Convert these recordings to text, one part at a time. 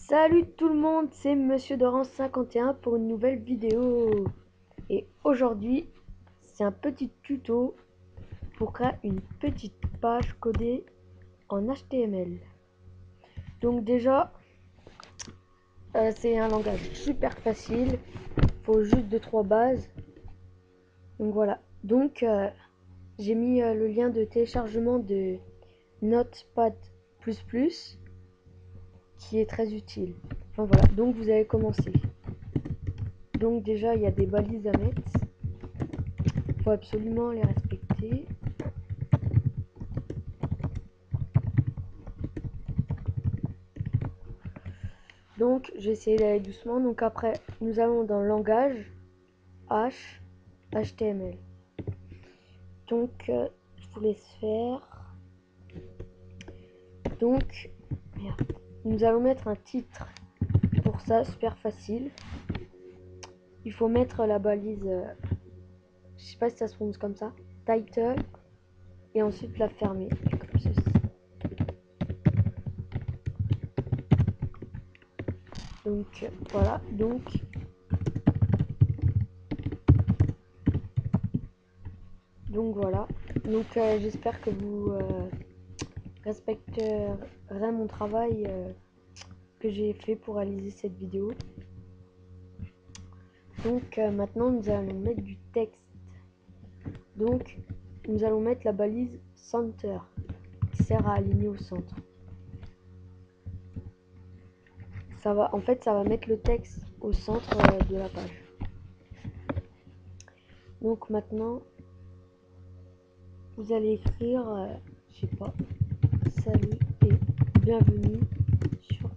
Salut tout le monde, c'est Monsieur Doran51 pour une nouvelle vidéo. Et aujourd'hui, c'est un petit tuto pour créer une petite page codée en HTML. Donc déjà, c'est un langage super facile, faut juste 2-3 bases. Donc voilà, donc j'ai mis le lien de téléchargement de Notepad++, qui est très utile. Enfin voilà, donc vous allez commencer. Donc déjà il y a des balises à mettre, il faut absolument les respecter. Donc j'ai essayé d'aller doucement. Donc après nous allons dans langage HTML. Donc je vous laisse faire. Donc merde. Nous allons mettre un titre. Pour ça, super facile. Il faut mettre la balise, je sais pas si ça se prononce comme ça, title, et ensuite la fermer comme ceci. Donc voilà, donc voilà. Donc j'espère que vous respecterez mon travail que j'ai fait pour réaliser cette vidéo. Donc maintenant nous allons mettre du texte. Donc nous allons mettre la balise center qui sert à aligner au centre. Ça va, en fait, ça va mettre le texte au centre de la page. Donc maintenant, vous allez écrire, je sais pas, salut et bienvenue sur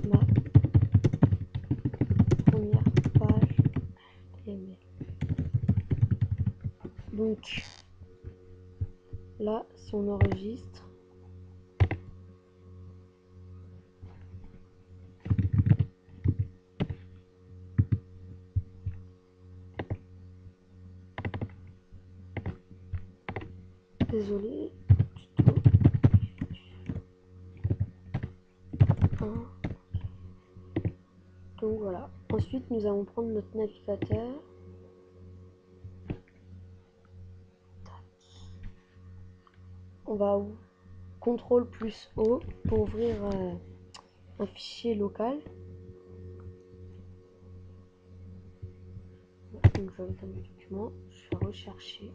ma première page HTML. Donc là, si on enregistre, désolé, tuto 1. Donc voilà. Ensuite, nous allons prendre notre navigateur. On va CTRL+O pour ouvrir un fichier local. Donc je vais dans mes documents, je vais rechercher.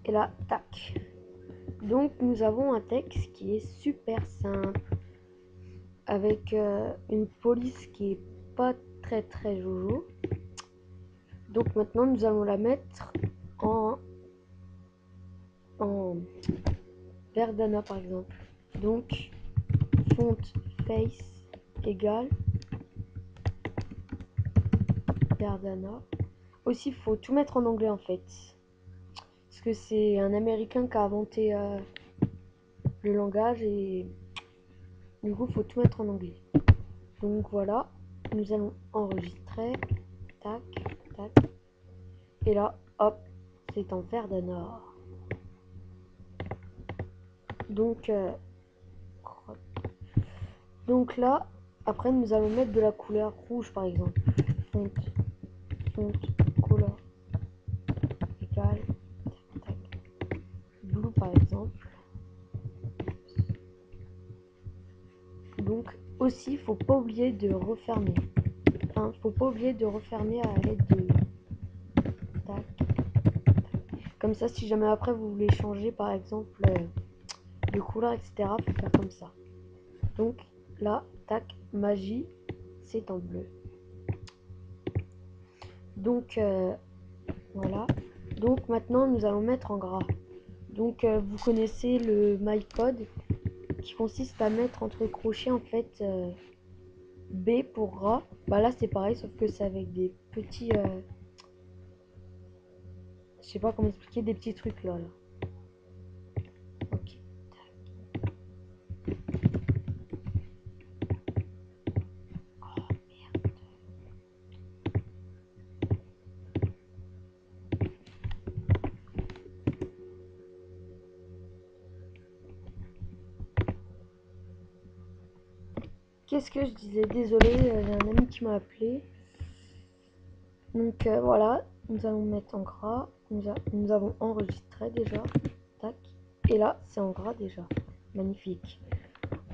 Et là, tac. Donc nous avons un texte qui est super simple, avec une police qui est pas très jojo. Donc maintenant nous allons la mettre en Verdana par exemple. Donc font face égale Verdana. Aussi il faut tout mettre en anglais en fait, parce que c'est un américain qui a inventé le langage et du coup il faut tout mettre en anglais. Donc voilà, nous allons enregistrer, tac tac, et là hop, c'est en Verdana. Donc là, après nous allons mettre de la couleur rouge par exemple. Font couleur égale tac, blue par exemple. Donc aussi faut pas oublier de refermer. Enfin, faut pas oublier de refermer à l'aide de tac, tac. Comme ça, si jamais après vous voulez changer par exemple de couleur, etc., faut faire comme ça. Donc là, tac, magie, c'est en bleu. Donc voilà. Donc maintenant nous allons mettre en gras. Donc vous connaissez le MyCode qui consiste à mettre entre crochets en fait B pour gras. Bah là c'est pareil sauf que c'est avec des petits je sais pas comment expliquer, des petits trucs là. Ok. Oh merde. qu'est-ce que je disais? Désolé, j'ai un ami qui m'a appelé. Donc voilà, nous allons mettre en gras. Nous avons enregistré déjà. Tac. Et là, c'est en gras déjà. Magnifique.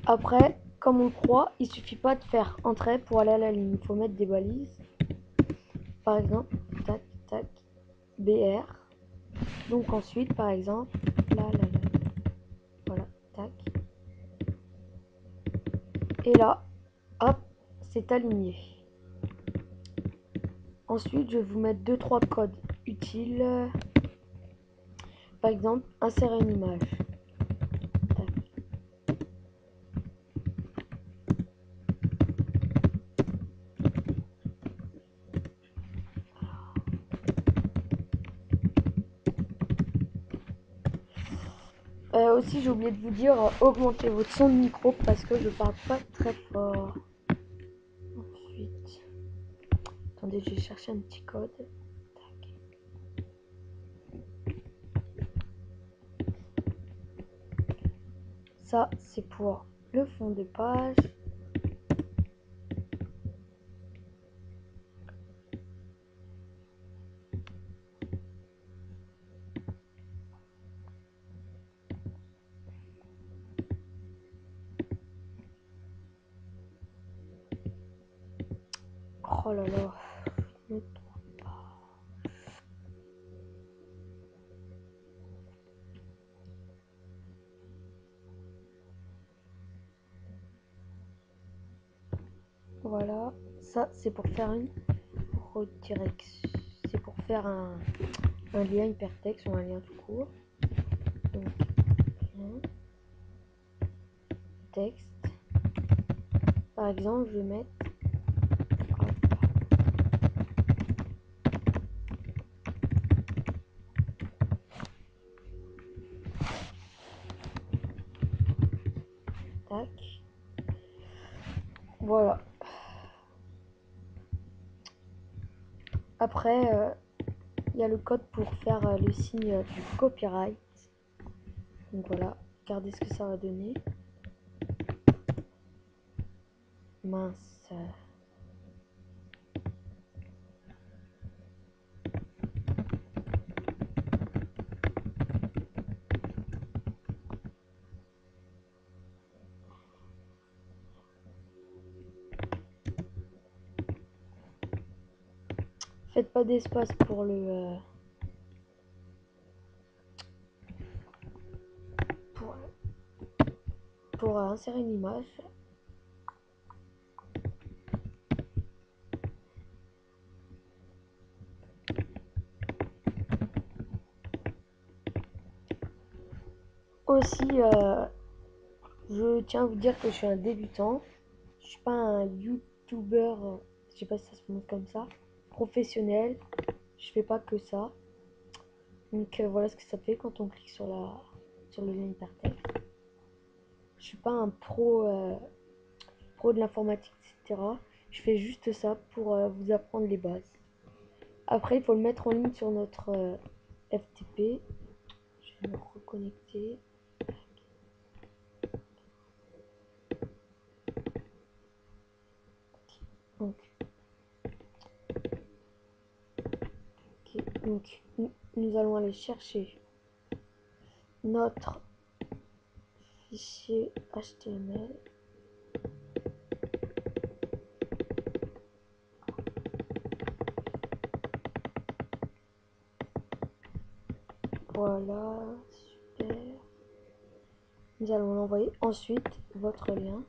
Après, comme on croit, il suffit pas de faire un trait pour aller à la ligne. Il faut mettre des balises. Par exemple, tac, tac, BR. Donc ensuite, par exemple, là, là, là. Voilà, tac. Et là, hop, c'est aligné. Ensuite, je vais vous mettre 2-3 codes utiles. Par exemple, insérer une image. Tac. Aussi, j'ai oublié de vous dire, augmentez votre son de micro parce que je parle pas très fort. Ensuite, attendez, je vais chercher un petit code. Tac. Ça, c'est pour le fond de page. Oh là là, je ne trouve pas. Voilà, ça c'est pour faire une redirection. C'est pour faire un lien hypertexte ou un lien tout court. Donc, lien, texte. Par exemple, je vais mettre. Hop, tac. Voilà. Après, il y a le code pour faire le signe du copyright. Donc voilà, regardez ce que ça va donner. Mince. Faites pas d'espace pour le pour, pour insérer une image. Aussi, je tiens à vous dire que je suis un débutant. Je suis pas un YouTuber, je sais pas si ça se prononce comme ça, professionnel. Je fais pas que ça. Donc voilà ce que ça fait quand on clique sur le lien hypertexte. Je suis pas un pro de l'informatique, etc. Je fais juste ça pour vous apprendre les bases. Après, il faut le mettre en ligne sur notre FTP. Je vais me reconnecter. Donc, okay. Donc nous allons aller chercher notre fichier HTML. Voilà, super. Nous allons l'envoyer ensuite votre lien.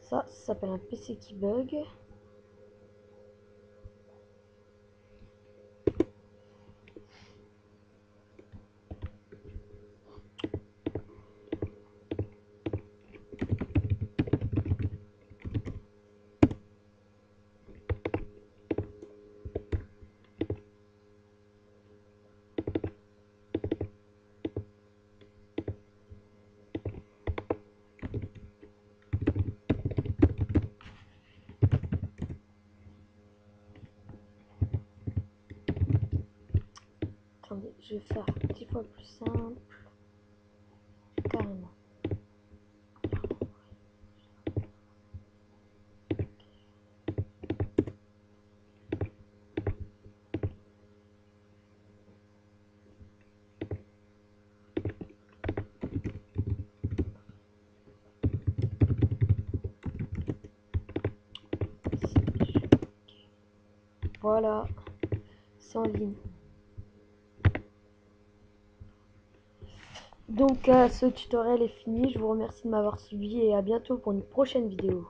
Ça s'appelle un PC qui bug. je vais faire 10 fois plus simple. Carrément. Voilà, c'est en ligne. Donc ce tutoriel est fini, je vous remercie de m'avoir suivi et à bientôt pour une prochaine vidéo.